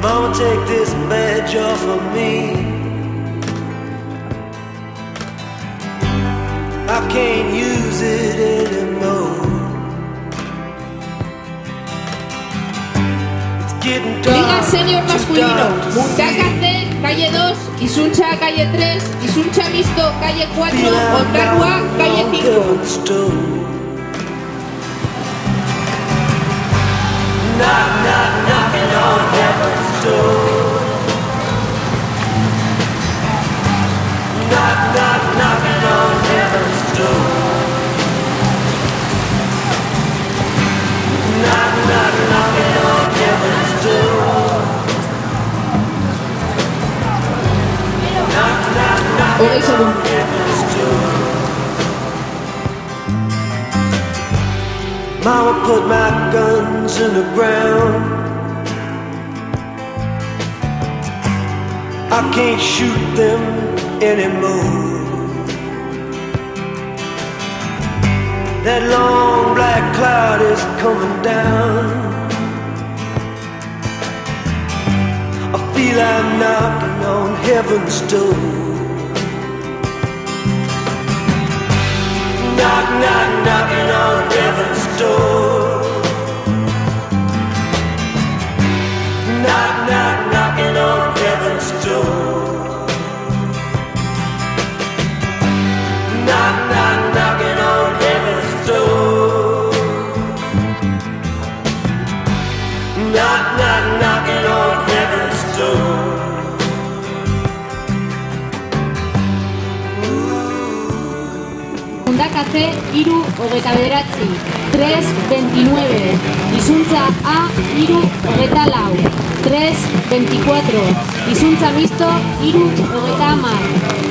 Mama, take this badge off of me. I can't use it anymore. It's getting dark. Liga Senior masculino, Mundaka C, calle 2, Isuncha, calle 3, Isuncha Mixto, calle 4, Ondarrua, calle 5. Knock, knock, knocking on heaven's door. Knock, knock, knocking on heaven's door. Knock, knock, knocking on heaven's door. Knock, knock, knocking on heaven's door. Mama put my guns in the ground. I can't shoot them anymore. That long black cloud is coming down. I feel I'm knocking on heaven's door. Knock, knock, knocking on heaven's door. Knock, knock, knocking on heaven's door. Knock, knock, knocking on heaven's door. Knock, knock, knocking on heaven's door. Mundaka C, Iru, Ogeta Bederatzi, 3-29, Izuntza A, Iru, Ogeta Lau, 3-24, Izuntza Mixto, Iru, Ogeta Amar,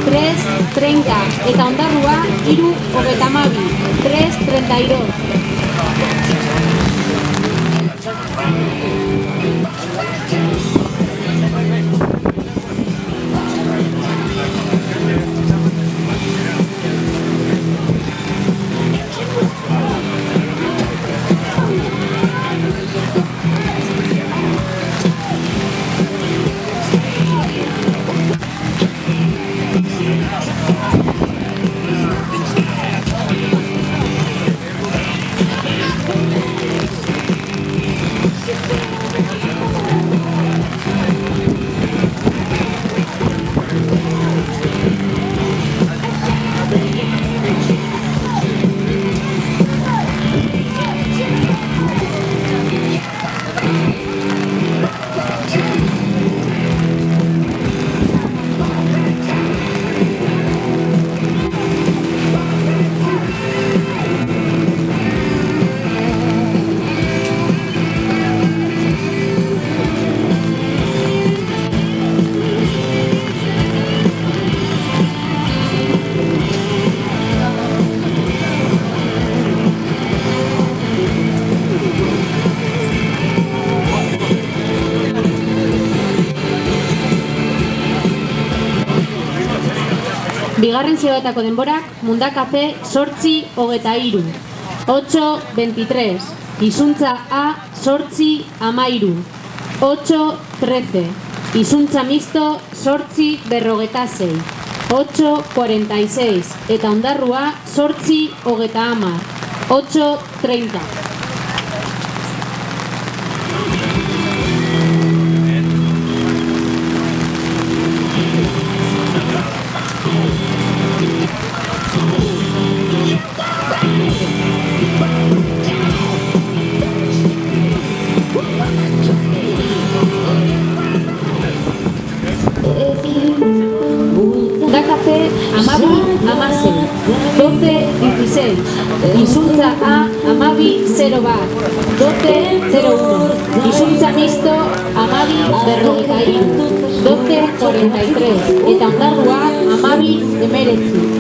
3-30, eta Ondarrua, Iru, Ogeta Amabi, 3-32. Bigarren zioetako denborak, Mundaka C, 8-23, 8-23, Izuntza A, 8-13, 8-13, Izuntza Mixto, 8-46, 8-46, eta Ondarrua, 8-30, 8-30. Amabi, Amase, 12-16, Izuntza A, Amabi, 0 bar, 12-01, Izuntza Mixto, Amabi, 12-43, eta Ondarrua, Amabi, 12-29.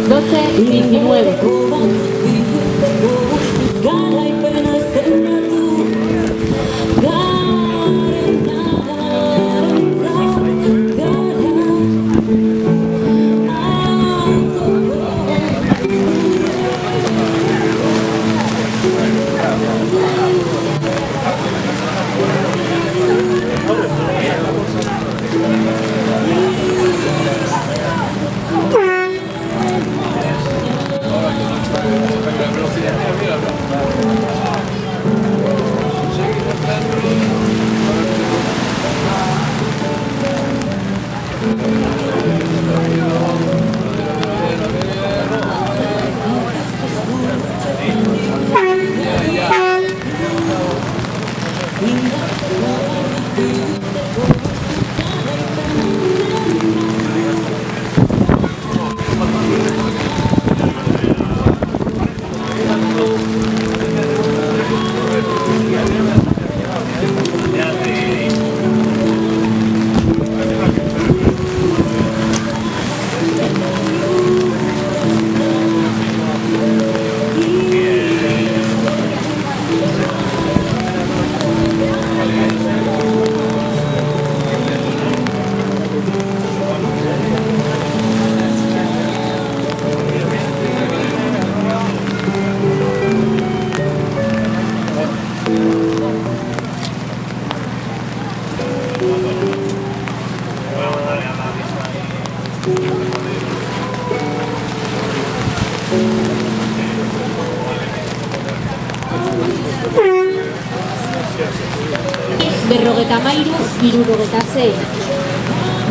Berrogetamairu, irurogetasei.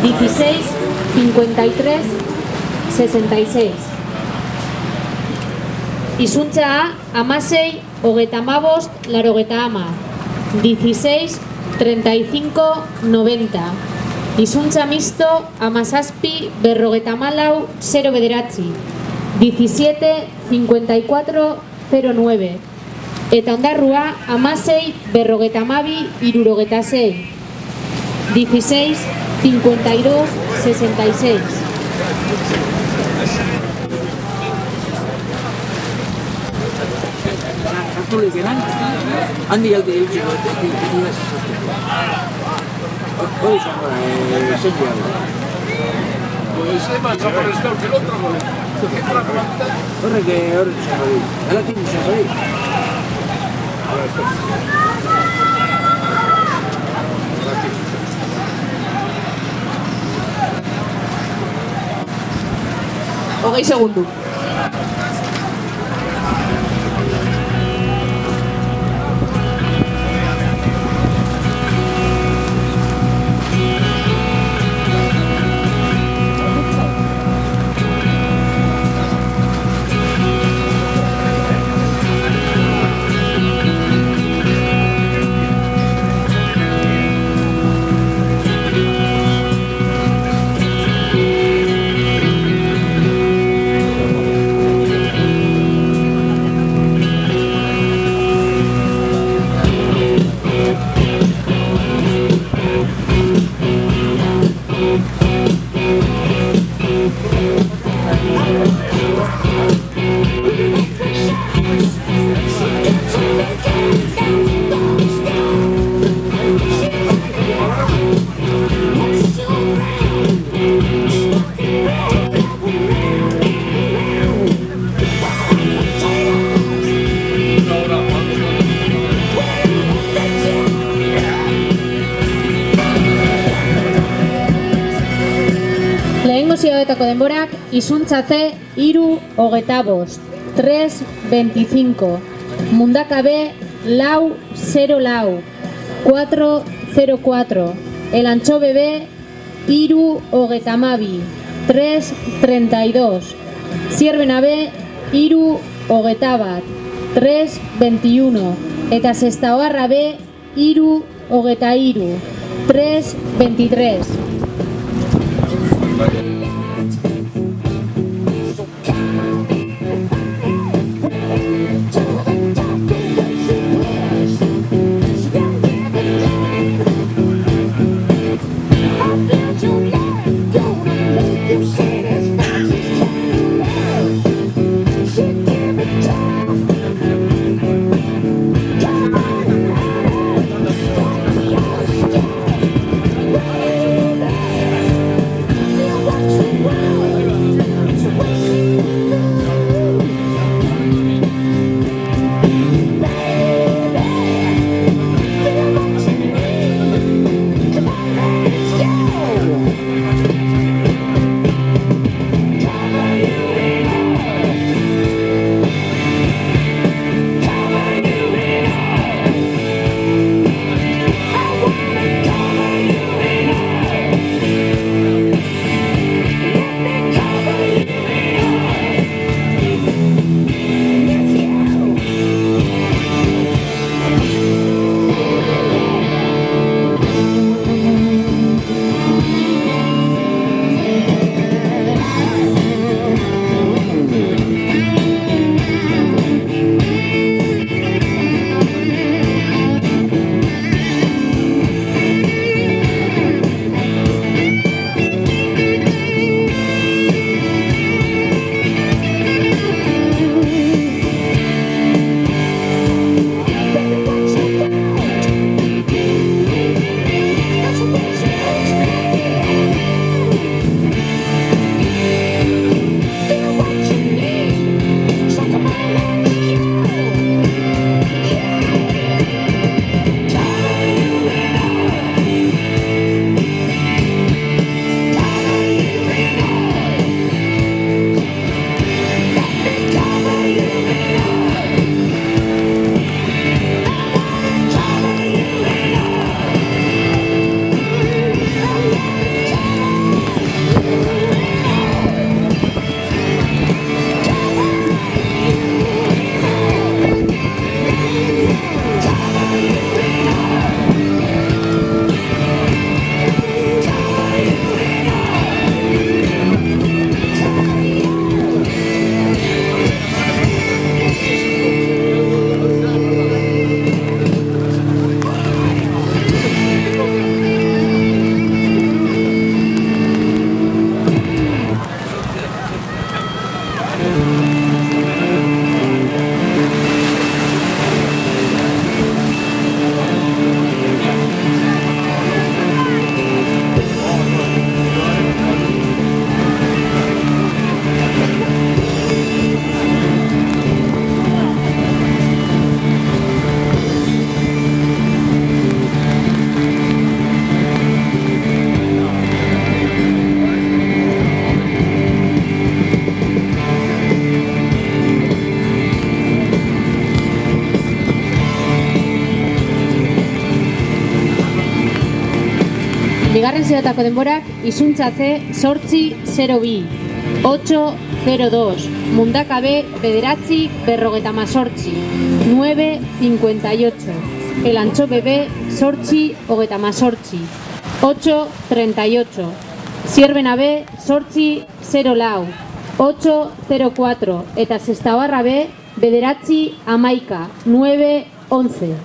16, 53, 66. Izuntza A, amasei, hogetamabos, larogeta ama. 16, 35, 90. Izuntza misto, amasazpi, berrogetamalau, 0 bederatzi. 17, 54, 09. Eta ondarrua, amasei, berrogetamabi, irurogetasei. 16, 52, 66. Handi alde egiteko, hori izango da, esentzia da. Horrek izango di, alatik izango di. Hogei segundu. Zioetako denborak, izuntza C, iru, hogetabost, 3, 25, mundaka B, lau, 0 lau, 4, 0 4, el antxobe B, iru, hogetamabi, 3, 32, zierbena B, iru, hogetabat, 3, 21, eta zestaoarra B, iru, hogetairu, 3, 23. Disfuntzioetako denborak, izuntza C, 8-02, 8-02, Mundaka B, 9-58, 9-58, Elantxobe B, 8-38, 8-38, Zierbena B, 8-0-4, 8-04, eta Sestaoarra B, 9-11, 9-11.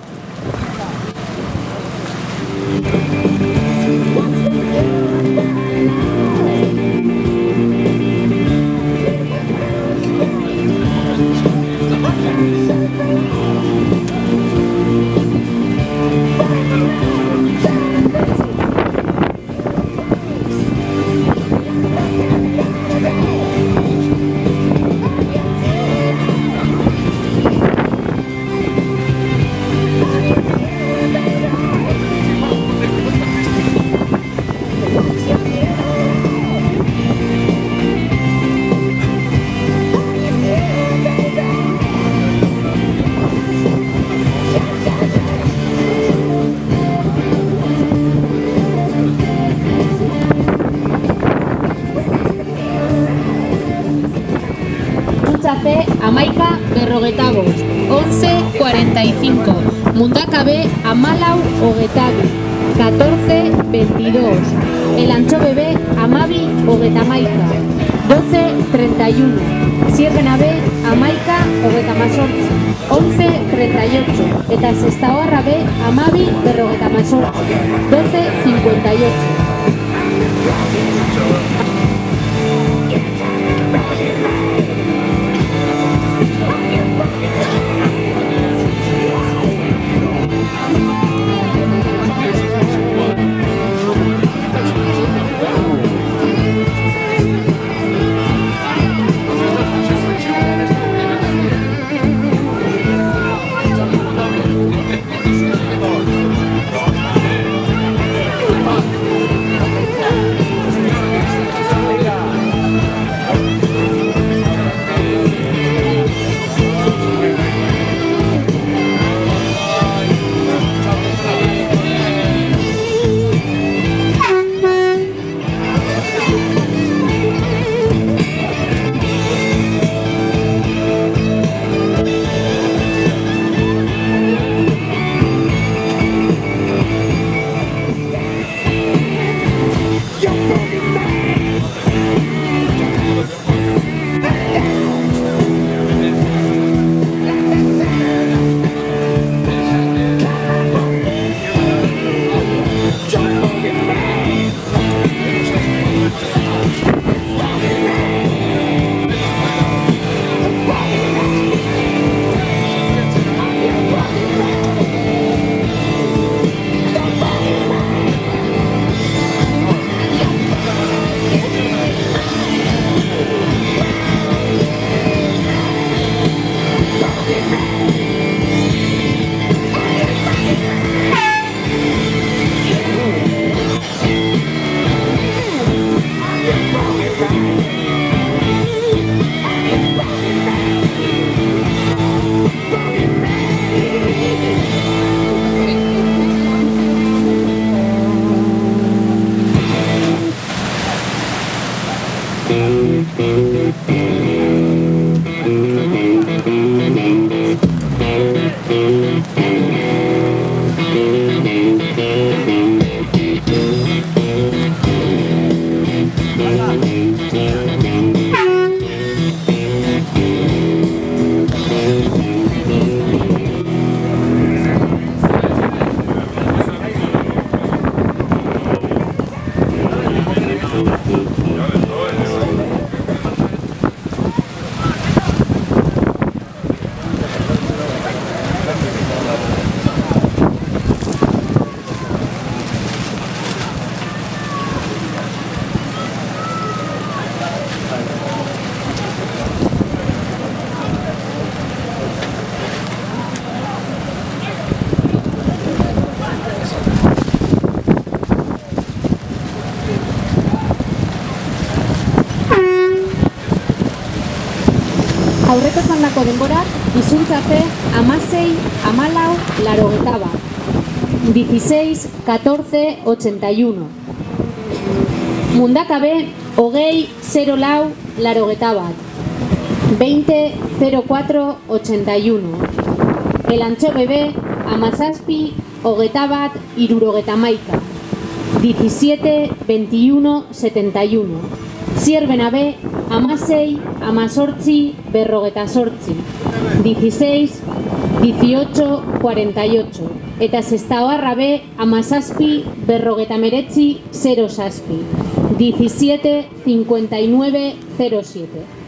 C, Amaika, 45, 11-45, Mundaka B, 14-22, 14-22, Elantxobe B, 12-31, 12-31, Zierbena B, 11-18, 11-38, eta Sestaoarra B, 12-18, 12-58. Aurreko zandako denborak, izuntza C, 16-14, 16-14, 81. Mundaka B, hogei 0 lau 81. 20 04 81. El Antxobe B, amazazpi, hogeita bat, irurogeta maika. 17 21 71. Zierbena B, amasei, amazortzi, berrogeta sortzi. 16 18 48. Eta Sestaoarra B, amazazpi, berrogeta meretzi, 0 saspi. 17 59 07.